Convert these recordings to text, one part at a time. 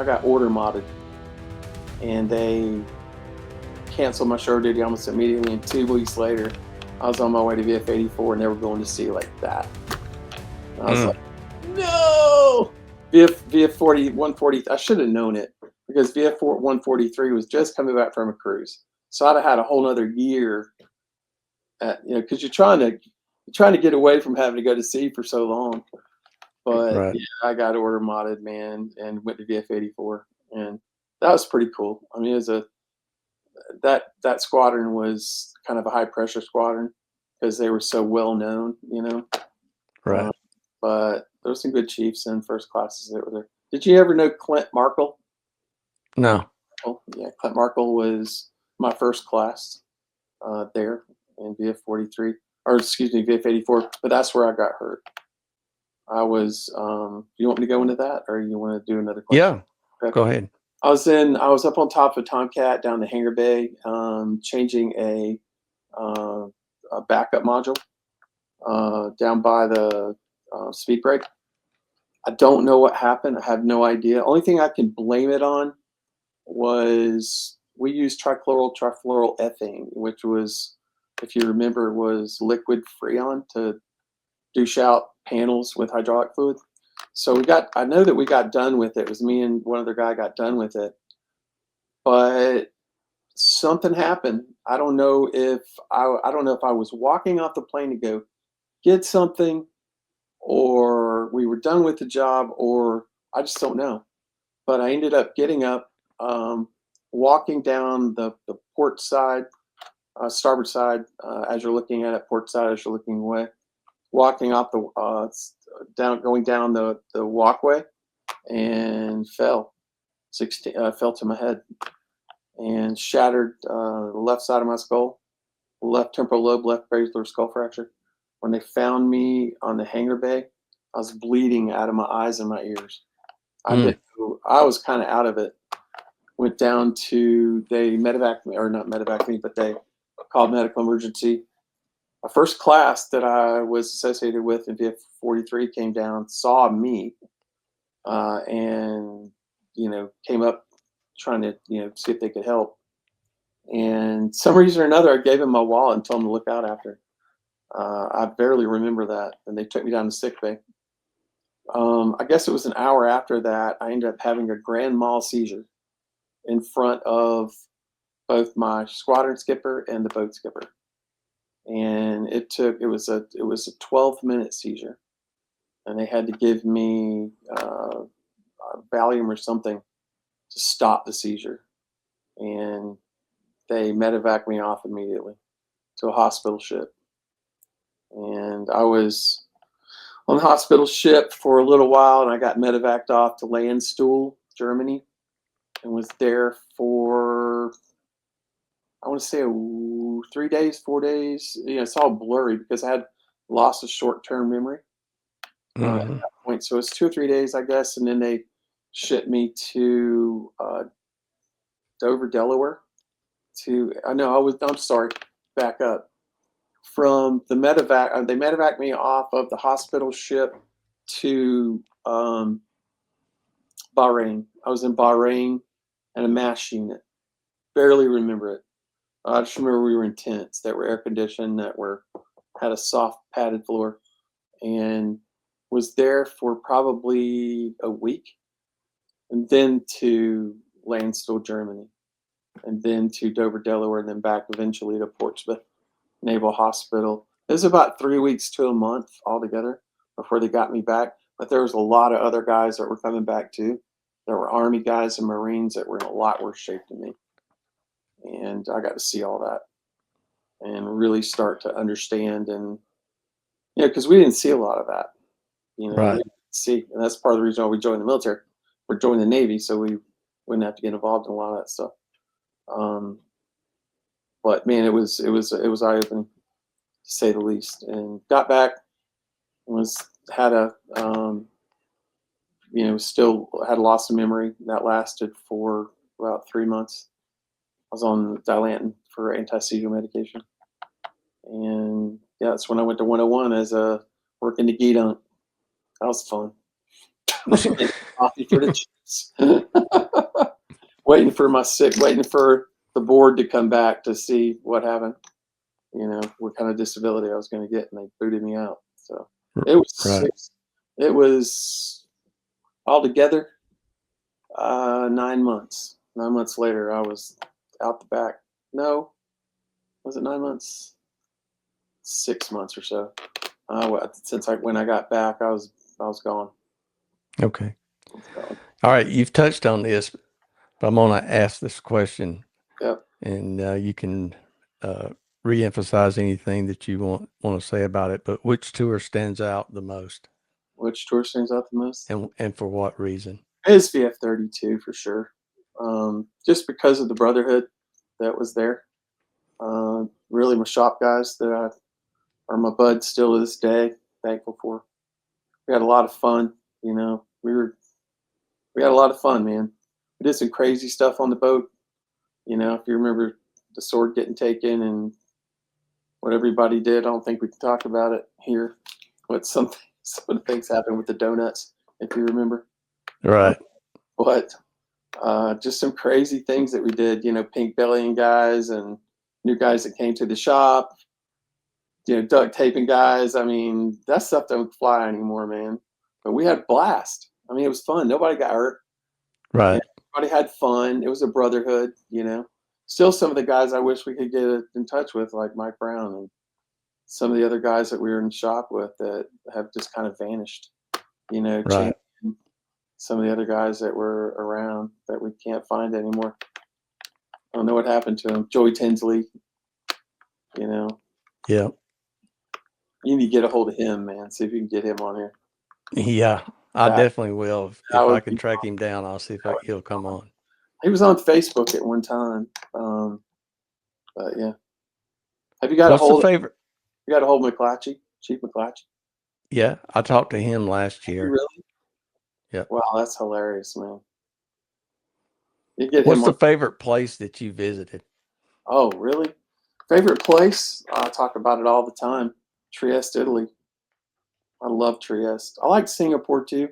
got order modded, and they canceled my shore duty almost immediately. And 2 weeks later, I was on my way to VF84, and they were going to sea like that. And I was like, no! VF 140. I should have known it because VF 143 was just coming back from a cruise, so I'd have had a whole other year. Because you're trying to get away from having to go to sea for so long. But Right. yeah, I got order modded, man, and went to VF84, and that was pretty cool. I mean, it was that squadron was kind of a high pressure squadron because they were so well known, Right. But there were some good chiefs and first classes that were there. Did you ever know Clint Markle? No. Oh, yeah, Clint Markle was my first class there in VF43, or excuse me, VF84. But that's where I got hurt. I was. You want me to go into that, or you want to do another question? Yeah. Go ahead. I was up on top of Tomcat down the hangar bay, changing a backup module down by the speed brake. I don't know what happened. I have no idea. Only thing I can blame it on was we used trifluoral ethane, which was, if you remember, was liquid freon to douche out panels with hydraulic fluid. So I know that we got done with it. It was me and one other guy got done with it, but something happened. I don't know if I don't know if I was walking off the plane to go get something, or we were done with the job, or I just don't know. But I ended up getting up, walking down the port side, starboard side, as you're looking at it, port side as you're looking away, walking off the going down the walkway, and fell. Fell to my head and shattered the left side of my skull, left temporal lobe, left basilar skull fracture. When they found me on the hangar bay, I was bleeding out of my eyes and my ears. I was kind of out of it. Went down to, they medevac me, or not medevac me, but they called medical emergency. A first class that I was associated with in VF43 came down, saw me, and came up trying to see if they could help. And some reason or another, I gave him my wallet and told him to look out after. I barely remember that, and they took me down to sick bay. I guess it was an hour after that, I ended up having a grand mal seizure in front of both my squadron skipper and the boat skipper, and it was a 12-minute seizure, and they had to give me Valium or something to stop the seizure, and they medevac me off immediately to a hospital ship. And I was on the hospital ship for a little while, and I got medevaced off to Landstuhl, Germany, and was there for, I want to say 3 days, 4 days. It's all blurry because I had lost a short-term memory at that point. So it's 2 or 3 days, I guess, and then they shipped me to Dover, Delaware. I'm sorry, back up. From the medevac, they medevaced me off of the hospital ship to Bahrain. I was in Bahrain and a MASH unit. Barely remember it. I just remember we were in tents that were air conditioned, had a soft padded floor, and was there for probably a week, and then to Landstuhl, Germany, and then to Dover, Delaware, and then back eventually to Portsmouth Naval Hospital. It was about 3 weeks to a month altogether before they got me back. But there was a lot of other guys that were coming back too. There were Army guys and Marines that were in a lot worse shape than me. And I got to see all that and really start to understand. And, because we didn't see a lot of that, Right. we didn't see. And that's part of the reason why we joined the military. We're joining the Navy, so we wouldn't have to get involved in a lot of that stuff. But man, it was eye-opening, to say the least. And got back, still had a loss of memory that lasted for about 3 months. I was on Dilantin for anti-seizure medication, and yeah, that's when I went to 101 as a working the Gedunk. That was fun. Coffee for the chips. Waiting for the board to come back to see what happened. What kind of disability I was going to get, and they booted me out. So it was Right. it was altogether 9 months. 9 months later, I was out the back. No, was it 9 months? 6 months or so. When I got back, I was gone. Okay. I was gone. All right. You've touched on this, but I'm going to ask this question, Yep. and you can re-emphasize anything that you want to say about it. But which tour stands out the most, Which tour stands out the most? and for what reason? It's VF32 for sure. Just because of the brotherhood that was there. Really, my shop guys that are my buds still to this day. Thankful for. We had a lot of fun. We had a lot of fun, man. We did some crazy stuff on the boat. If you remember the sword getting taken and what everybody did, I don't think we can talk about it here. But some of the things happened with the donuts, if you remember. Right. But just some crazy things that we did. Pink bellying guys and new guys that came to the shop. Duct taping guys. I mean, that stuff don't fly anymore, man. But we had a blast. I mean, it was fun. Nobody got hurt. Right. Everybody had fun. It was a brotherhood. Still some of the guys I wish we could get in touch with, like Mike Brown and some of the other guys that we were in shop with that have just kind of vanished. Right. Some of the other guys that were around that we can't find anymore. I don't know what happened to him. Joey Tinsley. Yeah. You need to get a hold of him, man. See if you can get him on here. Yeah. I definitely will. If I can track him down, I'll see if he'll come on. He was on Facebook at one time. But yeah. Have you got What's the favorite? You got a hold of McClatchy, Chief McClatchy? Yeah, I talked to him last year. Really? Yeah. Wow, that's hilarious, man. You get What's him the favorite place that you visited? Oh, really? Favorite place? I talk about it all the time. Trieste, Italy. I love Trieste. I like Singapore too,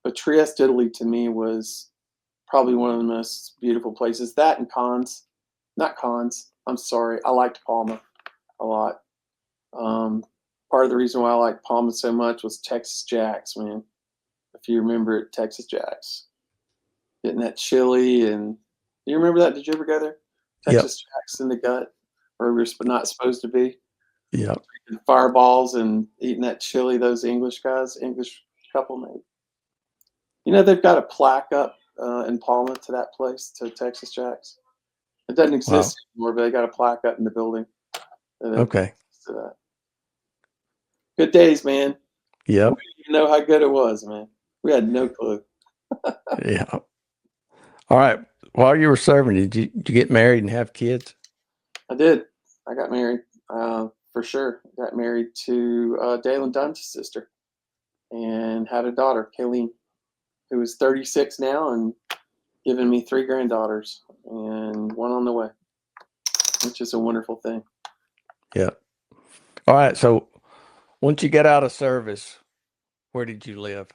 but Trieste, Italy to me was probably one of the most beautiful places. That and Cannes. Not Cannes. I'm sorry. I liked Palma a lot. Part of the reason why I liked Palma so much was Texas Jacks, man. If you remember it, Texas Jacks. Getting that chili and you remember that? Did you ever go there? Texas Jacks in the gut, where we're not supposed to be. Yeah. Fireballs and eating that chili. Those English couple made. They've got a plaque up in Palma to that place, to Texas Jacks. It doesn't exist anymore, but they got a plaque up in the building. Okay. To that. Good days, man. Yep. We didn't even know how good it was, man. We had no clue. Yeah. All right. While you were serving, did you get married and have kids? I did. I got married, for sure. Got married to Dalen Dunn's sister and had a daughter, Kayleen, who is 36 now and giving me 3 granddaughters and one on the way, which is a wonderful thing. Yeah. All right. So once you get out of service, where did you live?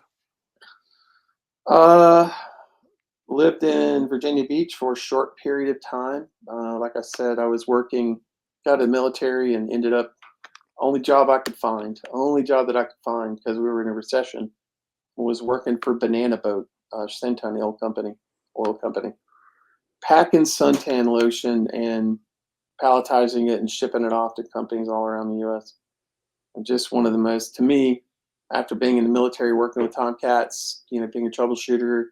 Lived in Virginia Beach for a short period of time. Like I said, I was working, got out of the military and ended up, only job that I could find because we were in a recession, was working for Banana Boat, Centon oil company, packing suntan lotion and palletizing it and shipping it off to companies all around the U.S. And just one of the most, to me, after being in the military, working with Tomcats, being a troubleshooter,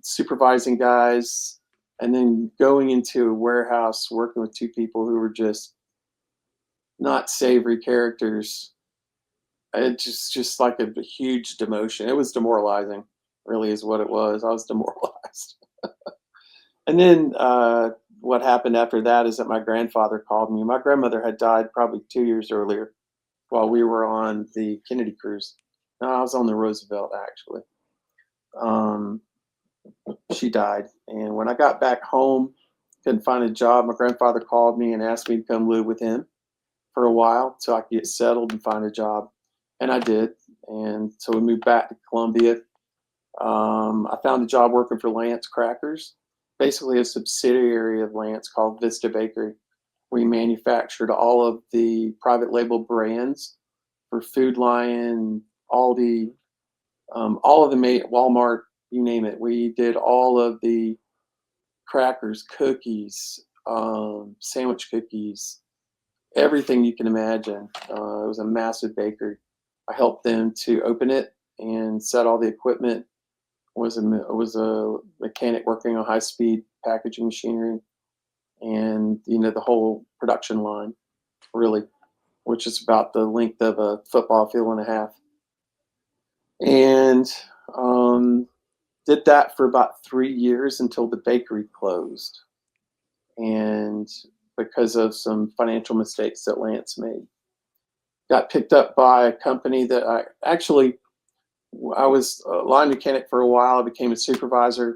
supervising guys, and then going into a warehouse, working with 2 people who were just not savory characters. It just like a huge demotion. It was demoralizing, really, is what it was. I was demoralized. And then what happened after that is that my grandfather called me. My grandmother had died probably 2 years earlier while we were on the Kennedy cruise. No, I was on the Roosevelt, actually. She died. And when I got back home, couldn't find a job, my grandfather called me and asked me to come live with him for a while so I could get settled and find a job. And I did. And so we moved back to Columbia. I found a job working for Lance Crackers, basically a subsidiary of Lance called Vista Bakery. We manufactured all of the private label brands for Food Lion, Aldi, all of the Walmart, you name it. We did all of the crackers, cookies, sandwich cookies, everything you can imagine. It was a massive bakery. I helped them to open it and set all the equipment. Was a mechanic working on high speed packaging machinery, and the whole production line, really, which is about the length of a football field and a half. And did that for about 3 years until the bakery closed, and because of some financial mistakes that Lance made, got picked up by a company that I was a line mechanic for a while. I became a supervisor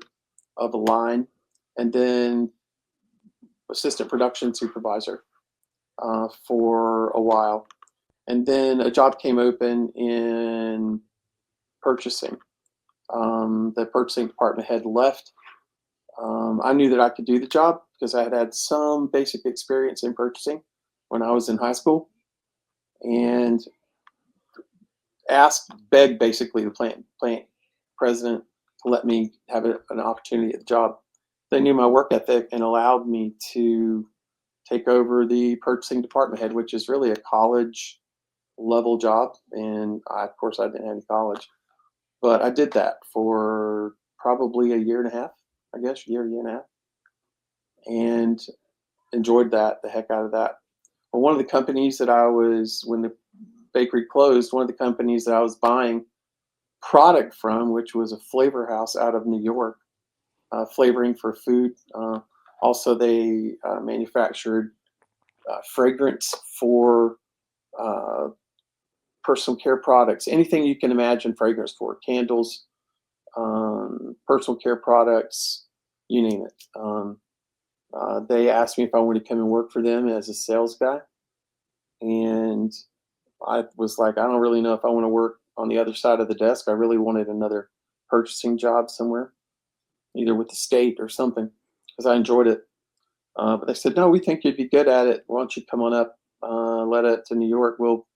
of a line, and then assistant production supervisor for a while. And then a job came open in purchasing. The purchasing department had left. I knew that I could do the job because I had had some basic experience in purchasing when I was in high school, and begged basically the plant president to let me have an opportunity at the job. They knew my work ethic and allowed me to take over the purchasing department head, which is really a college level job. And of course, I didn't have any college, but I did that for probably a year and a half, I guess, year and a half, and enjoyed the heck out of that. But one of the companies that when the bakery closed, one of the companies that I was buying product from, which was a flavor house out of New York, flavoring for food. Also, they manufactured fragrance for personal care products, anything you can imagine fragrance for, candles, personal care products, you name it. They asked me if I wanted to come and work for them as a sales guy. And I was like, I don't really know if I want to work on the other side of the desk. I really wanted another purchasing job somewhere, either with the state or something, because I enjoyed it. But they said, no, we think you'd be good at it. Why don't you come on up, let it to New York. We'll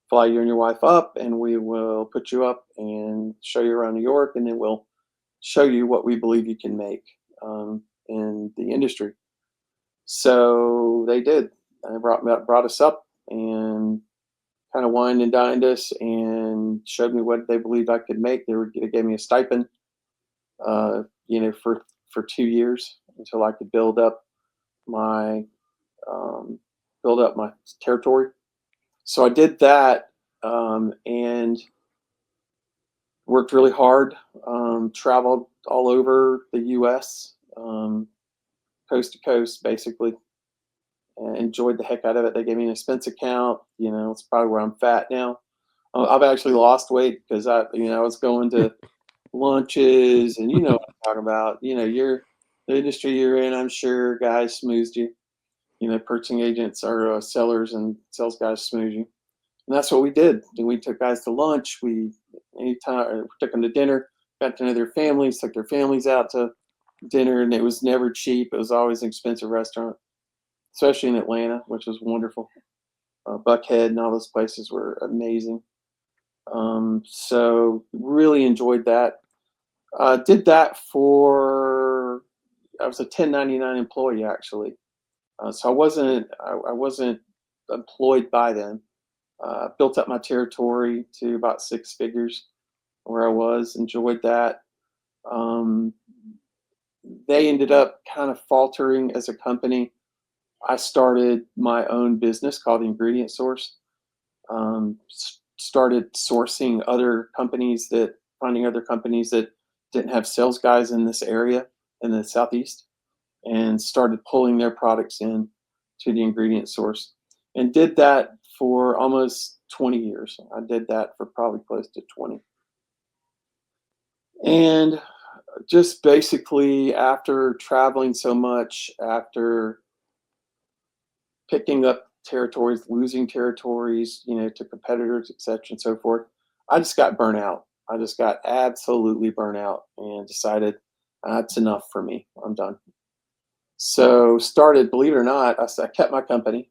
fly you and your wife up, and we will put you up and show you around New York, and then we'll show you what we believe you can make in the industry. So they did. They brought us up and kind of wined and dined us and showed me what they believed I could make. They gave me a stipend, for 2 years until I could build up my territory. So I did that, and worked really hard. Traveled all over the U.S., coast to coast, basically. And enjoyed the heck out of it. They gave me an expense account. It's probably where I'm fat now. I've actually lost weight because I was going to lunches, and what I'm talking about. The industry you're in. I'm sure guys smoozed you. Purchasing agents or sellers and sales guys smooze you, and that's what we did. And we took guys to lunch. We took them to dinner. Got to know their families. Took their families out to dinner, and it was never cheap. It was always an expensive restaurant, especially in Atlanta, which was wonderful. Buckhead and all those places were amazing. So really enjoyed that. Did that I was a 1099 employee actually. So I wasn't employed by them. Built up my territory to about 6 figures where I was, enjoyed that. They ended up kind of faltering as a company. I started my own business called the Ingredient Source. Started sourcing finding other companies that didn't have sales guys in this area in the Southeast, and started pulling their products in to the Ingredient Source, and did that for almost 20 years. I did that for probably close to 20. And just basically, after traveling so much, after picking up territories, losing territories, to competitors, et cetera, and so forth, I just got burnt out. I just got absolutely burnt out and decided that's enough for me. I'm done. So started, believe it or not, I kept my company.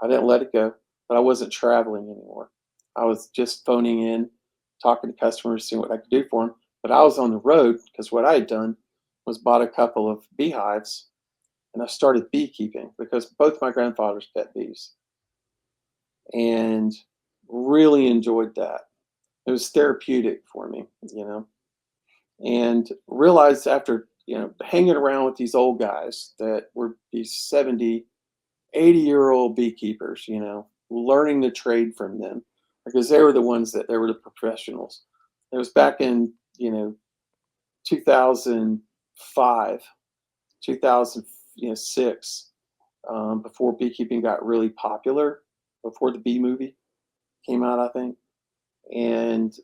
I didn't let it go, but I wasn't traveling anymore. I was just phoning in, talking to customers, seeing what I could do for them. But I was on the road because what I had done was bought a couple of beehives and I started beekeeping because both my grandfathers pet bees and really enjoyed that. It was therapeutic for me, and realized after, hanging around with these old guys that were these 70, 80-year-old beekeepers, learning the trade from them because they were the ones they were the professionals. It was back in, 2005, 2006, before beekeeping got really popular, before the bee movie came out, I think, and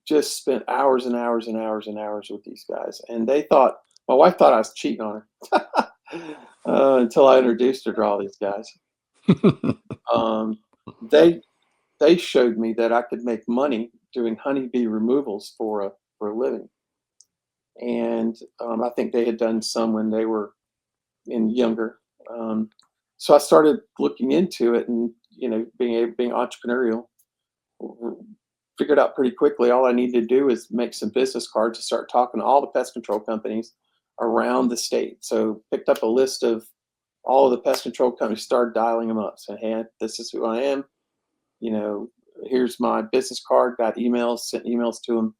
just spent hours and hours and hours and hours with these guys. And my wife thought I was cheating on her until I introduced her to all these guys. Um, they they showed me that I could make money doing honeybee removals for a living, and I think they had done some when they were younger. So I started looking into it, and being entrepreneurial, figured out pretty quickly all I needed to do is make some business cards to start talking to all the pest control companies around the state. So picked up a list of all of the pest control companies, started dialing them up, saying, "Hey, this is who I am. You know, here's my business card." Got emails, sent emails to them.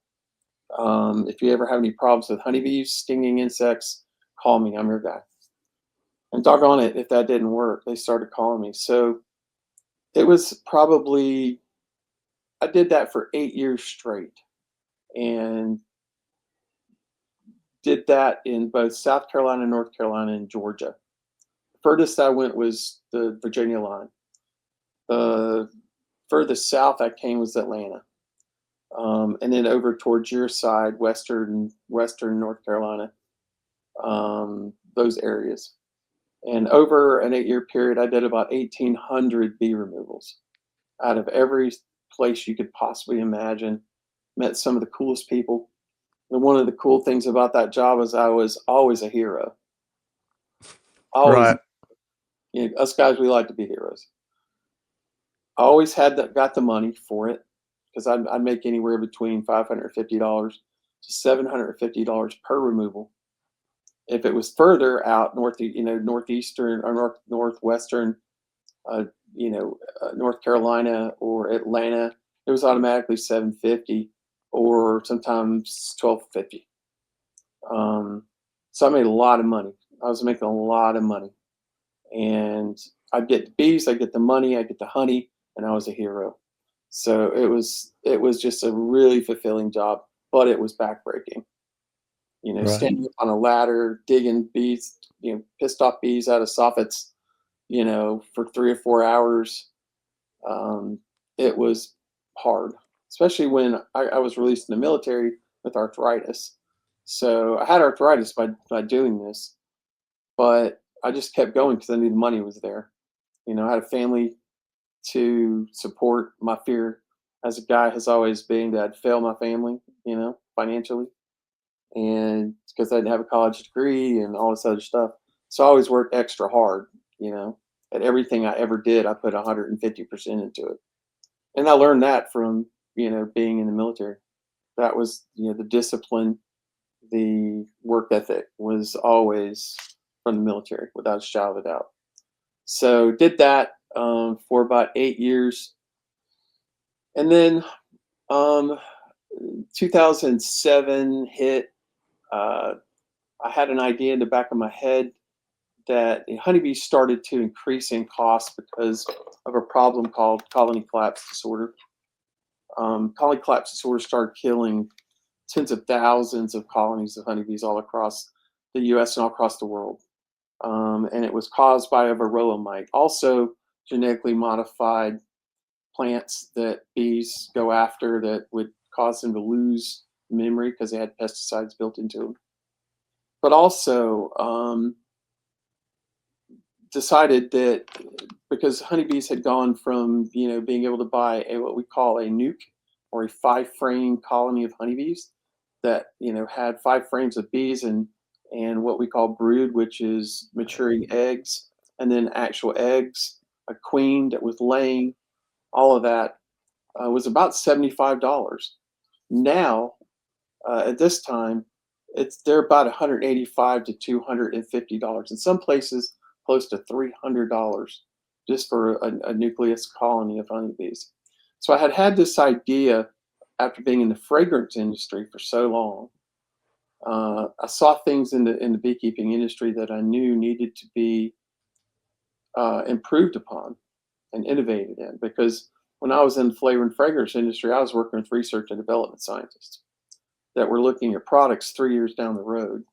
If you ever have any problems with honeybees, stinging insects, call me. I'm your guy. And doggone it, if that didn't work, they started calling me. So it was probably, I did that for 8 years straight, and did that in both South Carolina, North Carolina, and Georgia. The furthest I went was the Virginia line. The furthest south I came was Atlanta, and then over towards your side, Western North Carolina, those areas. And over an 8-year period, I did about 1,800 bee removals out of every place you could possibly imagine. Met some of the coolest people. And one of the cool things about that job is I was always a hero. Always, Right. us guys, we like to be heroes. I always got the money for it because I'd make anywhere between $550 to $750 per removal. If it was further out northeastern or northwestern, North Carolina or Atlanta, it was automatically 750 or sometimes 1250. So I made a lot of money. I was making a lot of money, and I'd get the bees, I get the money, I get the honey, and I was a hero. So it was just a really fulfilling job, but it was backbreaking. Right. Standing up on a ladder, digging bees, pissed off bees out of soffits, for 3 or 4 hours. Um, it was hard, especially when I was released in the military with arthritis. So I had arthritis by doing this, but I just kept going because I knew the money was there. I had a family to support. My fear as a guy has always been that I'd fail my family, financially, and because I didn't have a college degree and all this other stuff. So I always worked extra hard, at everything I ever did. I put 150% into it. And I learned that from, being in the military. That was, the discipline, the work ethic was always from the military without a shadow of a doubt. So did that for about 8 years. And then um, 2007 hit. Uh, I had an idea in the back of my head that honeybees started to increase in cost because of a problem called colony collapse disorder. Colony collapse disorder started killing tens of thousands of colonies of honeybees all across the U.S. and all across the world. And it was caused by a varroa mite. Also, genetically modified plants that bees go after that would cause them to lose memory because they had pesticides built into them. But also decided that because honeybees had gone from being able to buy what we call a nuke or a 5-frame colony of honeybees that had 5 frames of bees and what we call brood, which is maturing eggs, and then actual eggs, a queen that was laying, all of that was about $75. Now, at this time, they're about $185 to $250. In some places, close to $300 just for a nucleus colony of honeybees. So I had this idea after being in the fragrance industry for so long. I saw things in the beekeeping industry that I knew needed to be improved upon and innovated in, because when I was in the flavor and fragrance industry, I was working with research and development scientists that were looking at products 3 years down the road.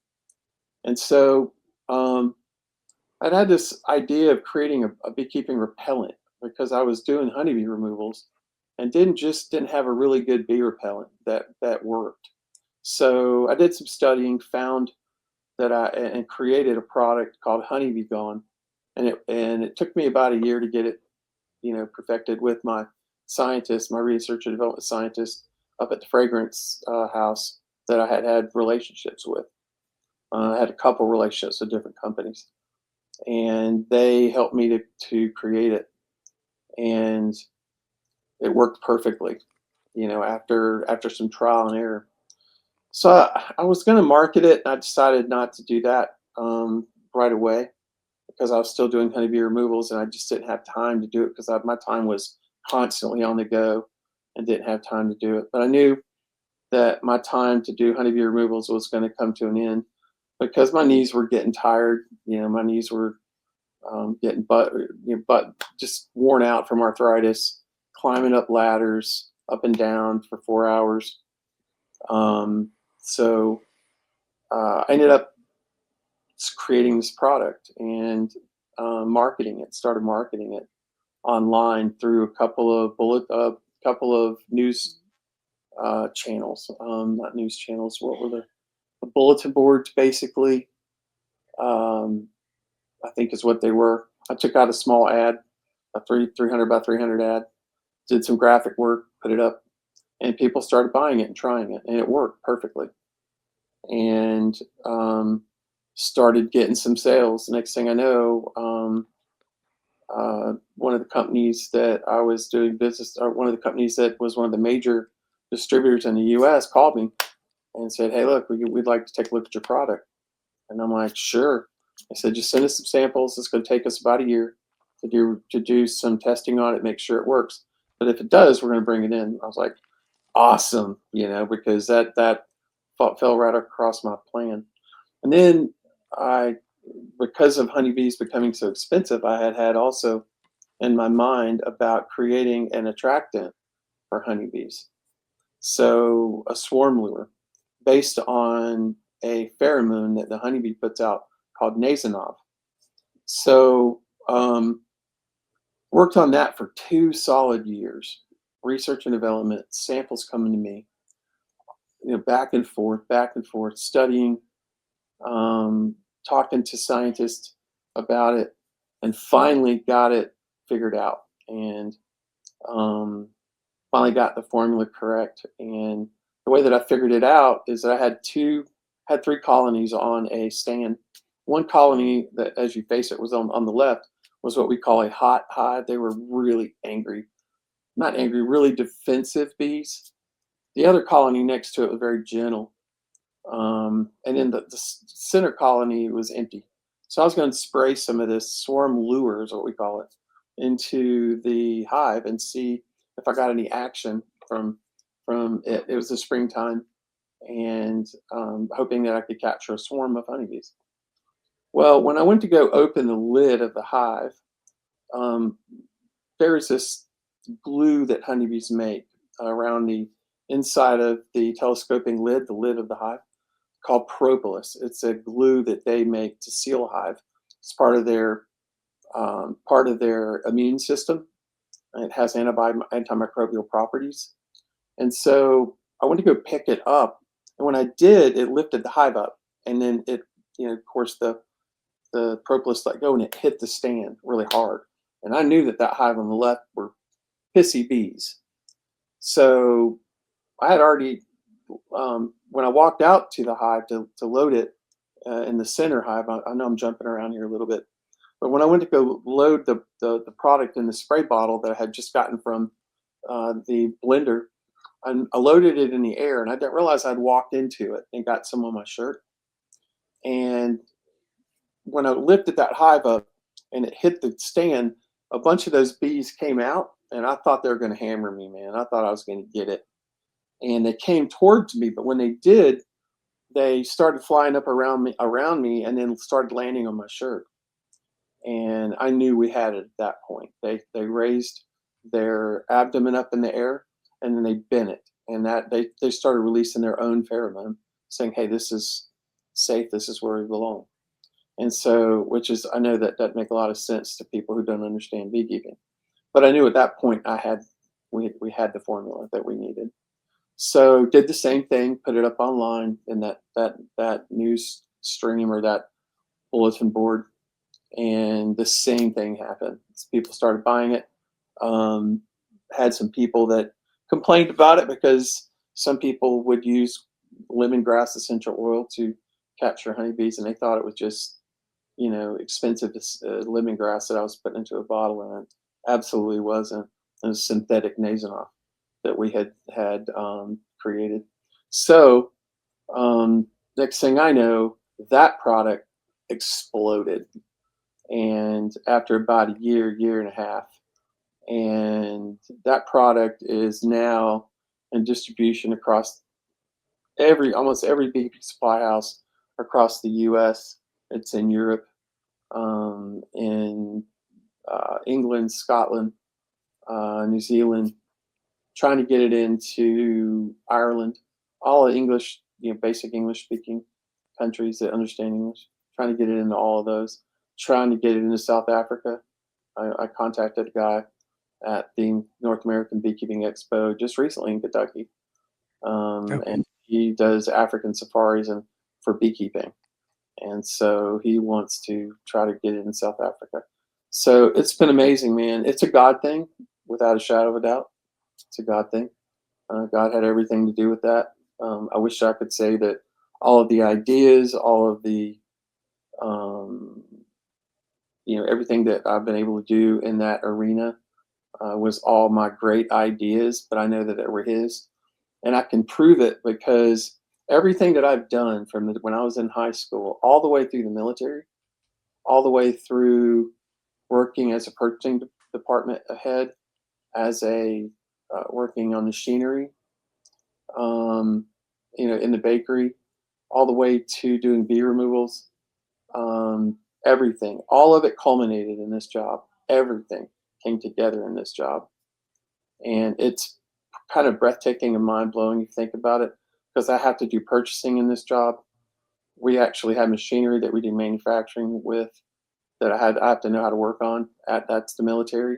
And so I'd had this idea of creating a beekeeping repellent, because I was doing honeybee removals and didn't have a really good bee repellent that worked. So I did some studying, found that and created a product called Honeybee Gone, and it took me about a year to get it, perfected with my scientists, my research and development scientists up at the fragrance house that I had relationships with. I had a couple relationships with different companies, and they helped me to create it, and it worked perfectly. After some trial and error. So I was going to market it. And I decided not to do that right away, because I was still doing honeybee removals, and I just didn't have time to do it, because my time was constantly on the go and didn't have time to do it. But I knew that my time to do honeybee removals was going to come to an end, because my knees were getting tired. My knees were getting but just worn out from arthritis, climbing up ladders up and down for 4 hours. So I ended up creating this product and started marketing it online through a couple of news channels, not news channels. What were the bulletin boards, basically? I think is what they were. I took out a small ad, a 300 by 300 ad, did some graphic work, put it up, and people started buying it and trying it, and it worked perfectly. And started getting some sales. The next thing I know, one of the companies that I was doing business, or one of the companies that was one of the major distributors in the U.S., called me and said, "Hey, look, we'd like to take a look at your product." And I'm like, "Sure." I said, "Just send us some samples. It's going to take us about a year to do some testing on it, make sure it works. But if it does, we're going to bring it in." I was like, "Awesome," because that fell right across my plan. And then because of honeybees becoming so expensive, I had also in my mind about creating an attractant for honeybees. So a swarm lure based on a pheromone that the honeybee puts out called Nasanov. So worked on that for 2 solid years, research and development, samples coming to me, back and forth, studying, talking to scientists about it, and finally got it figured out, and finally got the formula correct. And the way that I figured it out is that I had 3 colonies on a stand. One colony that, as you face it, was on the left, was what we call a hot hive. They were really angry, not angry, really defensive bees. The other colony next to it was very gentle. And then the center colony was empty. So I was going to spray some of this swarm lure, is what we call it, into the hive and see if I got any action from it. It was the springtime, and hoping that I could capture a swarm of honeybees. Well, when I went to go open the lid of the hive, there is this glue that honeybees make around the inside of the telescoping lid, the lid of the hive, called propolis. It's a glue that they make to seal a hive. It's part of their immune system. And it has antimicrobial properties. And so I went to go pick it up, and when I did, it lifted the hive up, and then it, of course, the propolis let go, and it hit the stand really hard. And I knew that hive on the left were pissy bees. So I had already, when I walked out to the hive to load it in the center hive, I know I'm jumping around here a little bit, but when I went to go load the product in the spray bottle that I had just gotten from the blender, I loaded it in the air, and I didn't realize I'd walked into it and got some on my shirt. And when I lifted that hive up and it hit the stand, a bunch of those bees came out, and I thought they were going to hammer me, man. I thought I was going to get it. And they came towards me, but when they did, they started flying up around me, and then started landing on my shirt. And I knew we had it at that point. They raised their abdomen up in the air, and then they bent it, and that they started releasing their own pheromone, saying, "Hey, this is safe. This is where we belong." And so, which is, I know that that make a lot of sense to people who don't understand beekeeping. But I knew at that point we had the formula that we needed. So did the same thing, put it up online in that news stream or that bulletin board, and the same thing happened. People started buying it. Had some people that complained about it because some people would use lemongrass essential oil to capture honeybees, and they thought it was just expensive lemongrass that I was putting into a bottle, and it absolutely wasn't. It was synthetic Nasonex that we had created. So next thing I know, that product exploded, and after about a year and a half, and that product is now in distribution across almost every big supply house across the U.S. It's in Europe, in England, Scotland, New Zealand, trying to get it into Ireland, all English, basic English speaking countries that understand English, trying to get it into all of those, trying to get it into South Africa. I contacted a guy at the North American Beekeeping Expo just recently in Kentucky, and he does African safaris and for beekeeping. And so he wants to try to get it in South Africa. So it's been amazing, man. It's a God thing, without a shadow of a doubt. It's a God thing. God had everything to do with that. I wish I could say that all of the ideas, all of the, everything that I've been able to do in that arena was all my great ideas, but I know that they were His. And I can prove it because everything that I've done from when I was in high school, all the way through the military, all the way through working as a purchasing department head, as a working on machinery, in the bakery, all the way to doing bee removals, everything, all of it culminated in this job. Everything came together in this job, and it's kind of breathtaking and mind blowing. You think about it, because I have to do purchasing in this job. We actually have machinery that we do manufacturing with that I have to know how to work on. That's the military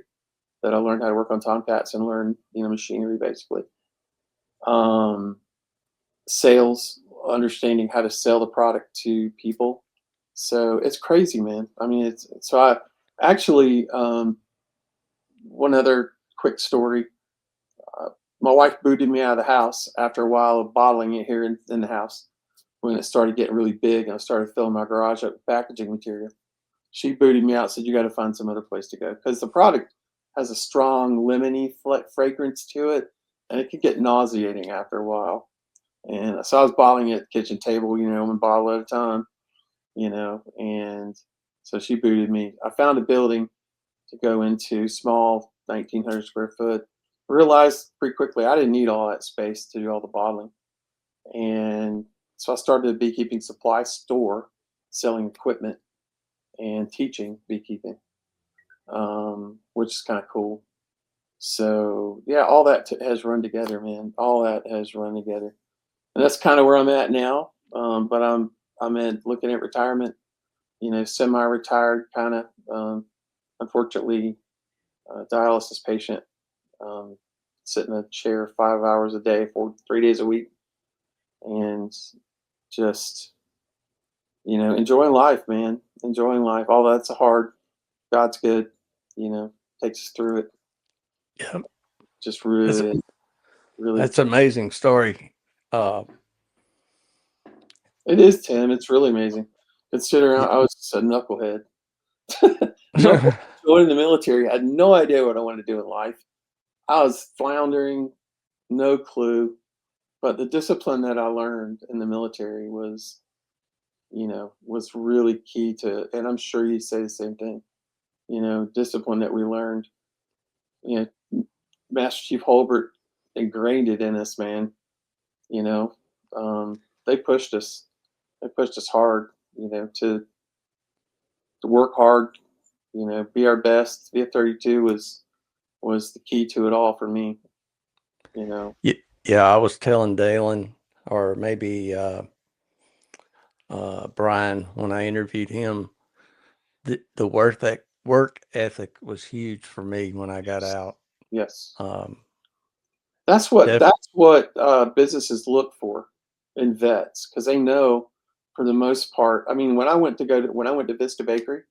that I learned how to work on Tomcats and learn machinery basically. Sales, understanding how to sell the product to people. So it's crazy, man. I mean, I actually, one other quick story. My wife booted me out of the house after a while of bottling it here in the house. When it started getting really big and I started filling my garage up with packaging material, she booted me out, said, "You got to find some other place to go," because the product has a strong lemony fragrance to it, and it could get nauseating after a while. And so I was bottling it at the kitchen table, one bottle at a time, and so she booted me. I found a building to go into, small, 1,900 square foot. Realized pretty quickly I didn't need all that space to do all the bottling. And so I started a beekeeping supply store, selling equipment and teaching beekeeping, which is kind of cool. So yeah, all that has run together, man. All that has run together, and that's kind of where I'm at now. But I'm looking at retirement, semi-retired kind of. Unfortunately, dialysis patient, sit in a chair 5 hours a day for 3 days a week, and just enjoying life, man. Enjoying life. All that's hard. God's good. Takes us through it. Yeah. Just As a, really. Really, That's an amazing story. it is, Tim. It's really amazing. Considering y- I was just a knucklehead. Knucklehead joining the military. I had no idea what I wanted to do in life. I was floundering, no clue. But the discipline that I learned in the military was, was really key to, and I'm sure you say the same thing, discipline that we learned. You Master Chief Holbert ingrained it in us, man. You know, they pushed us. They pushed us hard. To work hard. Be our best. Be a 32 was the key to it all for me. You know. Yeah, I was telling Dalen, or maybe Brian, when I interviewed him, the work ethic was huge for me when I got Yes. out. Yes. Um, That's what def- that's what businesses look for in vets because they know, for the most part. I mean, when I went to Vista Bakery,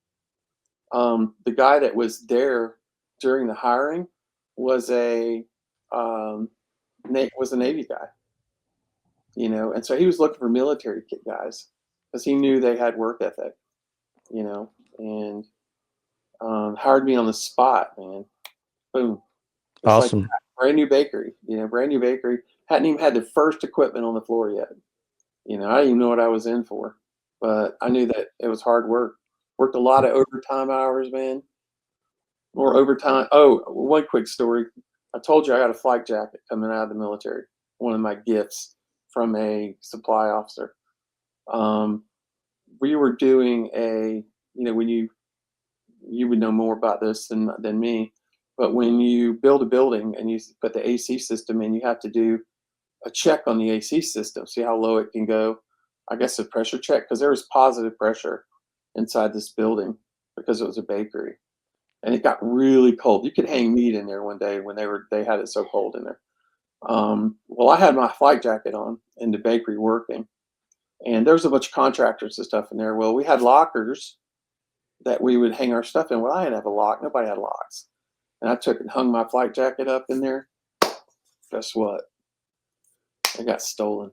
the guy that was there during the hiring was um, was a Navy guy, and so he was looking for military guys because he knew they had work ethic, and hired me on the spot, man. Boom, just like awesome. that. Brand new bakery, brand new bakery. Hadn't even had the first equipment on the floor yet. I didn't even know what I was in for, but I knew that it was hard work. Worked a lot of overtime hours, man. More overtime. Oh, one quick story. I told you I got a flight jacket coming out of the military. One of my gifts from a supply officer. Um, we were doing when you would know more about this than me, but when you build a building and you put the AC system in, you have to do a check on the AC system, see how low it can go. I guess a pressure check because there was positive pressure inside this building because it was a bakery, and it got really cold. You could hang meat in there one day when they had it so cold in there. Well, I had my flight jacket on in the bakery working, and there was a bunch of contractors and stuff in there. Well, we had lockers that we would hang our stuff in. Well, I didn't have a lock. Nobody had locks, and I took and hung my flight jacket up in there. Guess what? It got stolen.